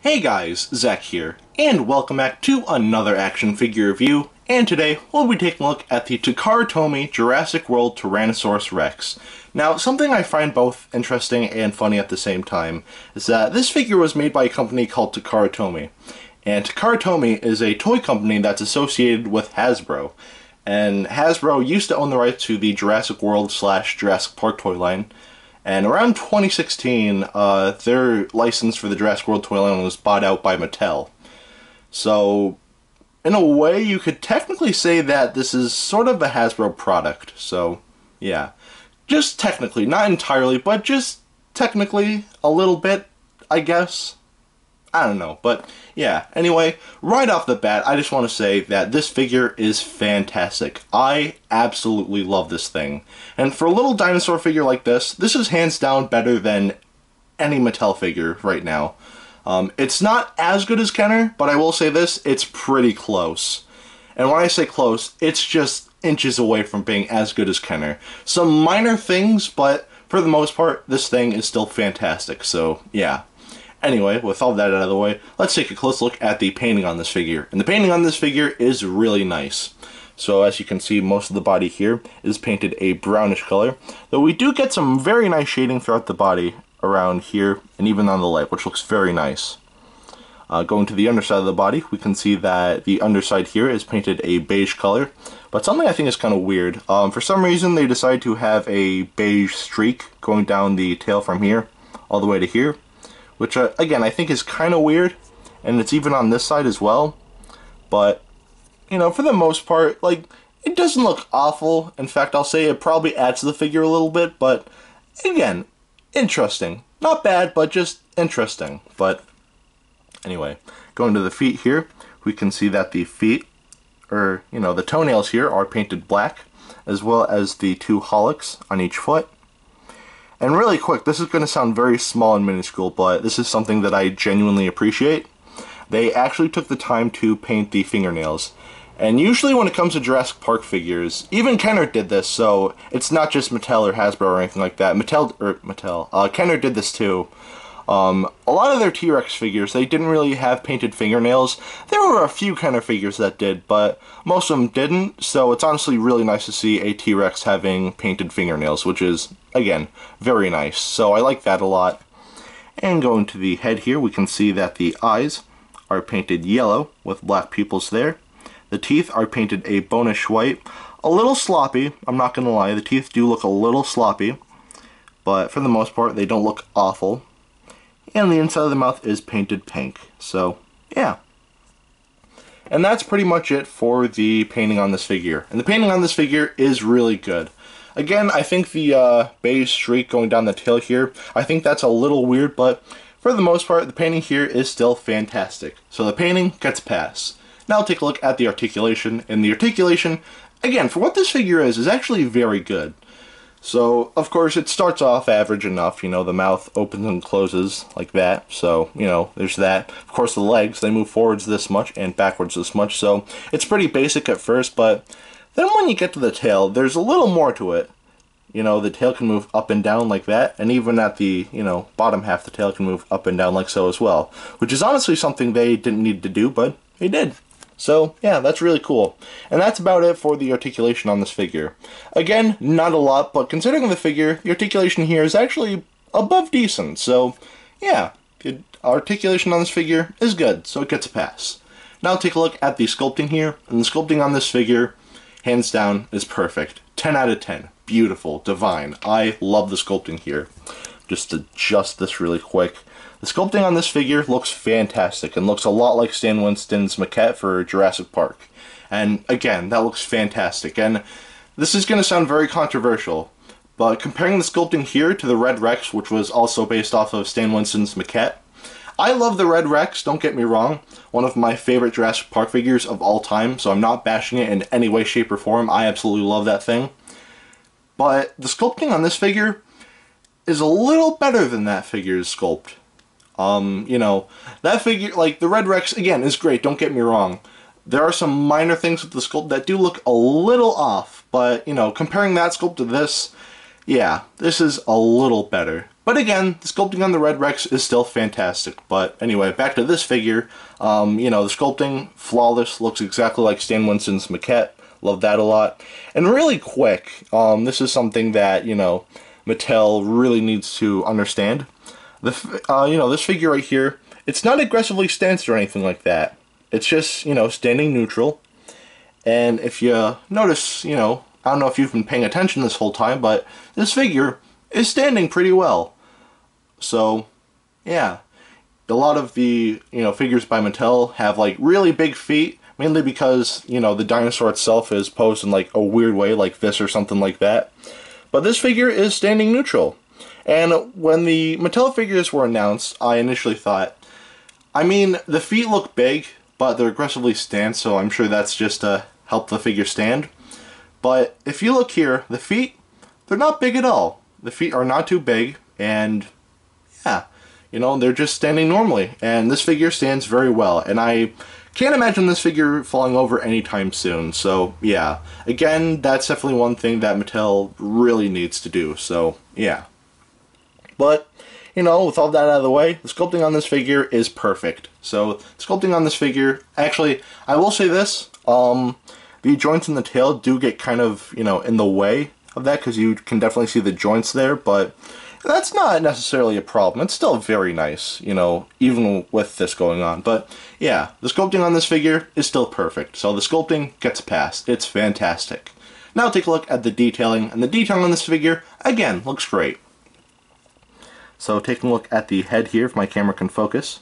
Hey guys, Zach here, and welcome back to another action figure review, and today we'll be taking a look at the Takara Tomy Jurassic World Tyrannosaurus Rex. Now, something I find both interesting and funny at the same time is that this figure was made by a company called Takara Tomy, and Takara Tomy is a toy company that's associated with Hasbro, and Hasbro used to own the rights to the Jurassic World / Jurassic Park toy line. And around 2016, their license for the Jurassic World toy line was bought out by Mattel. So, in a way, you could technically say that this is sort of a Hasbro product. So, yeah. Just technically, not entirely, but just technically a little bit, I guess. I don't know, but yeah. Anyway, right off the bat, I just want to say that this figure is fantastic. I absolutely love this thing. And for a little dinosaur figure like this is hands down better than any Mattel figure right now. It's not as good as Kenner, but I will say this, it's pretty close. And when I say close, it's just inches away from being as good as Kenner. Some minor things, but for the most part, this thing is still fantastic, so yeah. Anyway, with all that out of the way, let's take a close look at the painting on this figure. And the painting on this figure is really nice. So as you can see, most of the body here is painted a brownish color, though we do get some very nice shading throughout the body around here and even on the leg, which looks very nice. Going to the underside of the body, we can see that the underside here is painted a beige color, but something I think is kind of weird. For some reason, they decided to have a beige streak going down the tail from here all the way to here, which, again, I think is kind of weird, and it's even on this side as well, but, you know, for the most part, like, it doesn't look awful. In fact, I'll say it probably adds to the figure a little bit, but, again, interesting. Not bad, but just interesting. But, anyway, going to the feet here, we can see that the feet, or, you know, the toenails here are painted black, as well as the two hallux on each foot. And really quick, this is going to sound very small and minuscule, but this is something that I genuinely appreciate. They actually took the time to paint the fingernails. And usually when it comes to Jurassic Park figures, even Kenner did this, so it's not just Mattel or Hasbro or anything like that. Kenner did this too. A lot of their T.rex figures, they didn't really have painted fingernails. There were a few Kenner figures that did, but most of them didn't, so it's honestly really nice to see a T.rex having painted fingernails, which is, again, very nice. So I like that a lot. And going to the head here, we can see that the eyes are painted yellow with black pupils there. The teeth are painted a bonish white. A little sloppy, I'm not going to lie, the teeth do look a little sloppy, but for the most part, they don't look awful. And the inside of the mouth is painted pink. So, yeah. And that's pretty much it for the painting on this figure. And the painting on this figure is really good. Again, I think the beige streak going down the tail here, I think that's a little weird, but for the most part, the painting here is still fantastic. So the painting gets a pass. Now I'll take a look at the articulation. And the articulation, again, for what this figure is actually very good. So, of course, it starts off average enough, you know, the mouth opens and closes like that, so, you know, there's that. Of course, the legs, they move forwards this much and backwards this much, so it's pretty basic at first, but then when you get to the tail, there's a little more to it. You know, the tail can move up and down like that, and even at the, you know, bottom half, the tail can move up and down like so as well, which is honestly something they didn't need to do, but they did. So, yeah, that's really cool. And that's about it for the articulation on this figure. Again, not a lot, but considering the figure, the articulation here is actually above decent. So, yeah, the articulation on this figure is good, so it gets a pass. Now take a look at the sculpting here, and the sculpting on this figure, hands down, is perfect. 10 out of 10. Beautiful, divine. I love the sculpting here. Just adjust this really quick. The sculpting on this figure looks fantastic and looks a lot like Stan Winston's maquette for Jurassic Park. And again, that looks fantastic. And this is going to sound very controversial, but comparing the sculpting here to the Red Rex, which was also based off of Stan Winston's maquette, I love the Red Rex, don't get me wrong. One of my favorite Jurassic Park figures of all time, so I'm not bashing it in any way, shape, or form. I absolutely love that thing. But the sculpting on this figure is a little better than that figure's sculpt. You know, that figure, like, the Red Rex, again, is great, don't get me wrong. There are some minor things with the sculpt that do look a little off, but, you know, comparing that sculpt to this, yeah, this is a little better. But again, the sculpting on the Red Rex is still fantastic. But anyway, back to this figure. You know, the sculpting, flawless, looks exactly like Stan Winston's maquette. Love that a lot. And really quick, this is something that, you know, Mattel really needs to understand. You know, this figure right here, it's not aggressively stanced or anything like that. It's just, you know, standing neutral. And if you notice, you know, I don't know if you've been paying attention this whole time, but this figure is standing pretty well. So, yeah. A lot of the, you know, figures by Mattel have, like, really big feet, mainly because, you know, the dinosaur itself is posed in, like, a weird way, like this or something like that. But this figure is standing neutral. And when the Mattel figures were announced, I initially thought, I mean, the feet look big, but they're aggressively stanced, so I'm sure that's just to help the figure stand. But if you look here, the feet, they're not big at all. The feet are not too big, and yeah, you know, they're just standing normally. And this figure stands very well, and I can't imagine this figure falling over anytime soon. So yeah, again, that's definitely one thing that Mattel really needs to do. So yeah. But, you know, with all that out of the way, the sculpting on this figure is perfect. So, sculpting on this figure, actually, I will say this, the joints in the tail do get kind of, you know, in the way of that, because you can definitely see the joints there, but that's not necessarily a problem. It's still very nice, you know, even with this going on. But, yeah, the sculpting on this figure is still perfect. So, the sculpting gets a pass. It's fantastic. Now, take a look at the detailing, and the detailing on this figure, again, looks great. So taking a look at the head here, if my camera can focus.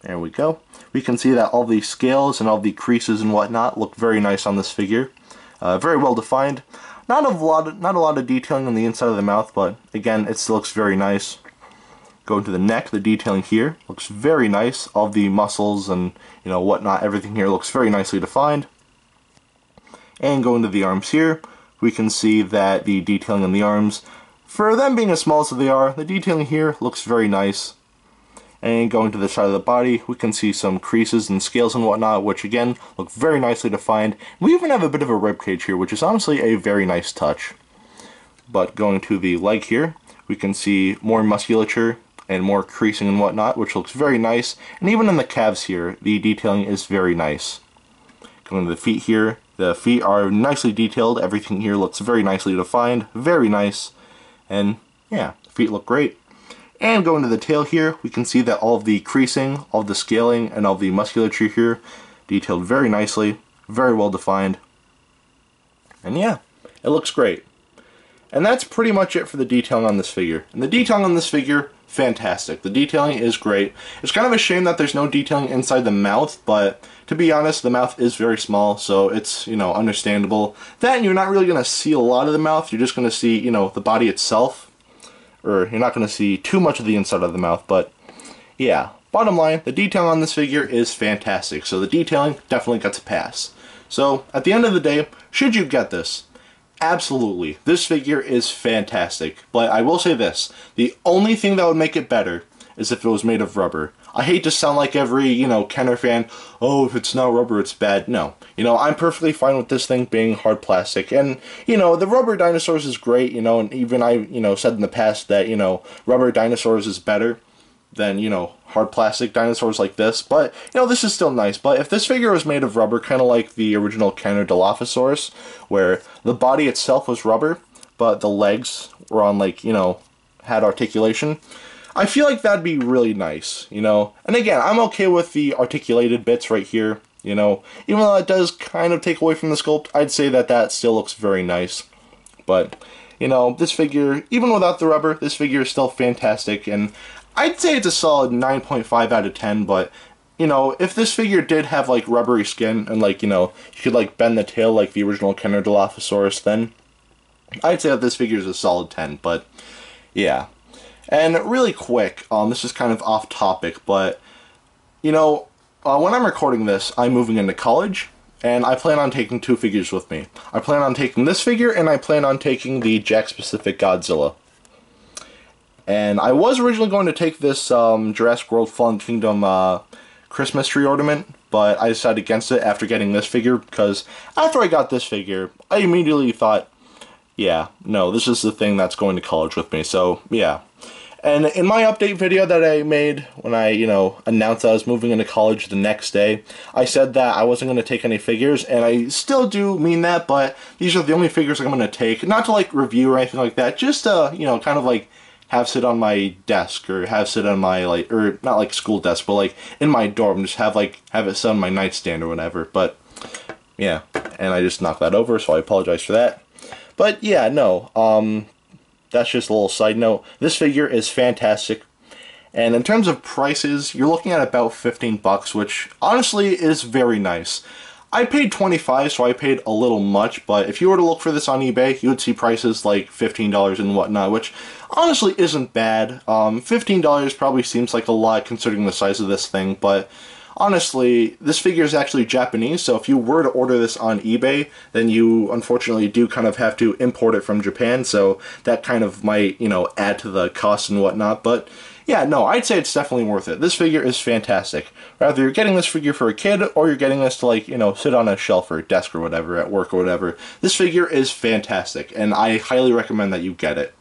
There we go. We can see that all the scales and all the creases and whatnot look very nice on this figure. Very well defined. Not a lot of detailing on the inside of the mouth, but again, it still looks very nice. Going to the neck, the detailing here looks very nice. All the muscles and, you know, whatnot, everything here looks very nicely defined. And going to the arms here, we can see that the detailing on the arms, for them being as small as they are, the detailing here looks very nice. And going to the side of the body, we can see some creases and scales and whatnot, which again, look very nicely defined. We even have a bit of a ribcage here, which is honestly a very nice touch. But going to the leg here, we can see more musculature and more creasing and whatnot, which looks very nice. And even in the calves here, the detailing is very nice. Going to the feet here, the feet are nicely detailed. Everything here looks very nicely defined, very nice. And yeah, the feet look great. And going to the tail here, we can see that all of the creasing, all of the scaling, and all of the musculature here detailed very nicely, very well defined. And yeah, it looks great. And that's pretty much it for the detailing on this figure. And the detailing on this figure, fantastic. The detailing is great. It's kind of a shame that there's no detailing inside the mouth, but to be honest, the mouth is very small, so it's, you know, understandable. That, and you're not really going to see a lot of the mouth, you're just going to see, you know, the body itself. Or you're not going to see too much of the inside of the mouth, but yeah. Bottom line, the detailing on this figure is fantastic, so the detailing definitely gets a pass. So, at the end of the day, should you get this? Absolutely. This figure is fantastic, but I will say this, the only thing that would make it better is if it was made of rubber. I hate to sound like every, you know, Kenner fan, oh, if it's not rubber, it's bad. No. You know, I'm perfectly fine with this thing being hard plastic. And, you know, the rubber dinosaurs is great, you know, and even I, you know, said in the past that, you know, rubber dinosaurs is better than, you know, hard plastic dinosaurs like this. But, you know, this is still nice. But if this figure was made of rubber, kind of like the original Kenner Dilophosaurus, where the body itself was rubber, but the legs were on, like, you know, had articulation, I feel like that'd be really nice, you know. And again, I'm okay with the articulated bits right here, you know. Even though it does kind of take away from the sculpt, I'd say that that still looks very nice. But, you know, this figure, even without the rubber, this figure is still fantastic. And I'd say it's a solid 9.5 out of 10, but, you know, if this figure did have, like, rubbery skin and, like, you know, you could, like, bend the tail like the original Kenner Dilophosaurus, then I'd say that this figure is a solid 10, but, yeah. And really quick, this is kind of off topic, but, you know, when I'm recording this, I'm moving into college, and I plan on taking two figures with me. I plan on taking this figure, and I plan on taking the Jakks-Pacific Godzilla. And I was originally going to take this Jurassic World Fallen Kingdom Christmas tree ornament, but I decided against it after getting this figure, because after I got this figure, I immediately thought, yeah, no, this is the thing that's going to college with me, so yeah. And in my update video that I made when I, announced I was moving into college the next day, I said that I wasn't going to take any figures, and I still do mean that, but these are the only figures I'm going to take. Not to, like, review or anything like that, just to, kind of, like, have sit on my desk, or have sit on my, like, or not, like, school desk, but, like, in my dorm, just have it sit on my nightstand or whatever, but, yeah. And I just knocked that over, so I apologize for that. But, yeah, no, that's just a little side note. This figure is fantastic. And in terms of prices, you're looking at about 15 bucks, which honestly is very nice. I paid 25, so I paid a little much, but if you were to look for this on eBay, you would see prices like $15 and whatnot, which honestly isn't bad. $15 probably seems like a lot considering the size of this thing, but honestly, this figure is actually Japanese, so if you were to order this on eBay, then you unfortunately do kind of have to import it from Japan, so that kind of might, add to the cost and whatnot, but yeah, no, I'd say it's definitely worth it. This figure is fantastic. Rather you're getting this figure for a kid, or you're getting this to, like, sit on a shelf or a desk or whatever, at work or whatever. This figure is fantastic, and I highly recommend that you get it.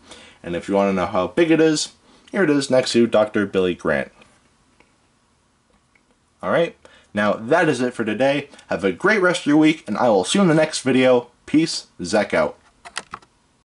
And if you want to know how big it is, here it is next to Dr. Billy Grant. Alright, now that is it for today. Have a great rest of your week, and I will see you in the next video. Peace, Zach out.